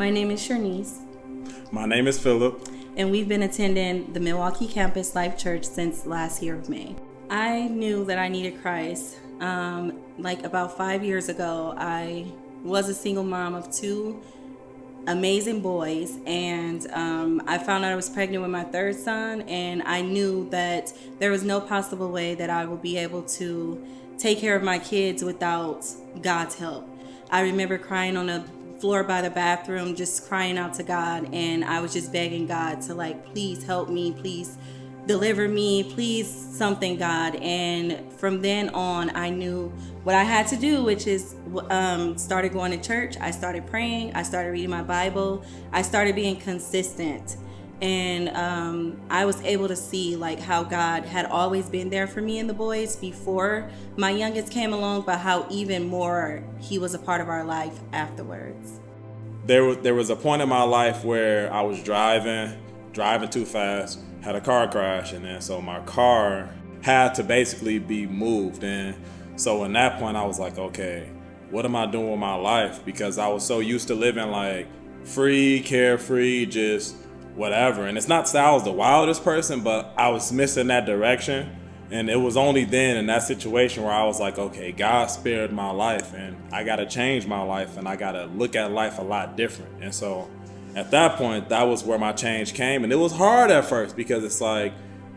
My name is Sharnice, My name is Philip. and we've been attending the Milwaukee Campus Life Church since last year of May. I knew that I needed Christ. About 5 years ago, I was a single mom of two amazing boys, and I found out I was pregnant with my third son, and I knew that there was no possible way that I would be able to take care of my kids without God's help. I remember crying on the floor by the bathroom, just crying out to God, and I was just begging God to please help me, please deliver me, please something, God. And from then on, I knew what I had to do, which is started going to church. I started praying. I started reading my Bible. I started being consistent. And I was able to see how God had always been there for me and the boys before my youngest came along, but how even more he was a part of our life afterwards. There was a point in my life where I was driving too fast, had a car crash, and then so my car had to basically be moved. And so in that point I was like, okay, what am I doing with my life? Because I was so used to living free, carefree, just whatever. And it's not that I was the wildest person, but I was missing that direction. And it was only then in that situation where I was like, okay, God spared my life and I got to change my life and I got to look at life a lot different. And so at that point, that was where my change came. And it was hard at first because it's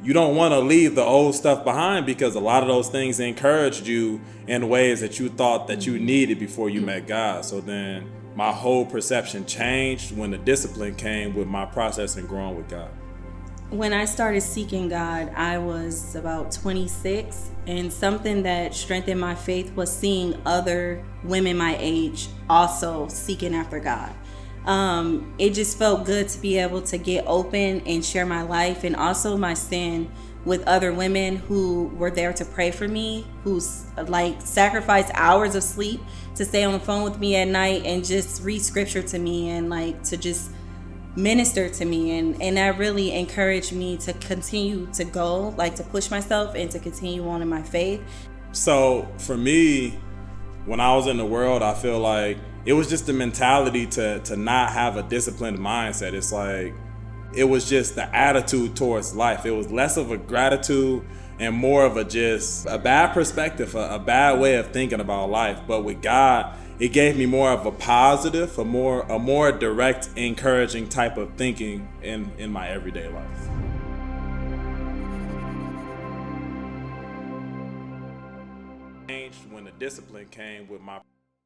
you don't want to leave the old stuff behind, because a lot of those things encouraged you in ways that you thought that you needed before you met God. So then my whole perception changed when the discipline came with my process and growing with God. When I started seeking God, I was about 26, and something that strengthened my faith was seeing other women my age also seeking after God. It just felt good to be able to get open and share my life and also my sin with other women who were there to pray for me, who sacrificed hours of sleep to stay on the phone with me at night and just read scripture to me and to just minister to me, and that really encouraged me to continue to go, to push myself and to continue on in my faith. So for me, when I was in the world, I feel like it was just the mentality to not have a disciplined mindset. It's it was just the attitude towards life. It was less of a gratitude and more of a bad perspective, a bad way of thinking about life. But with God, it gave me more of a positive, a more direct, encouraging type of thinking in my everyday life. Changed when the discipline came with my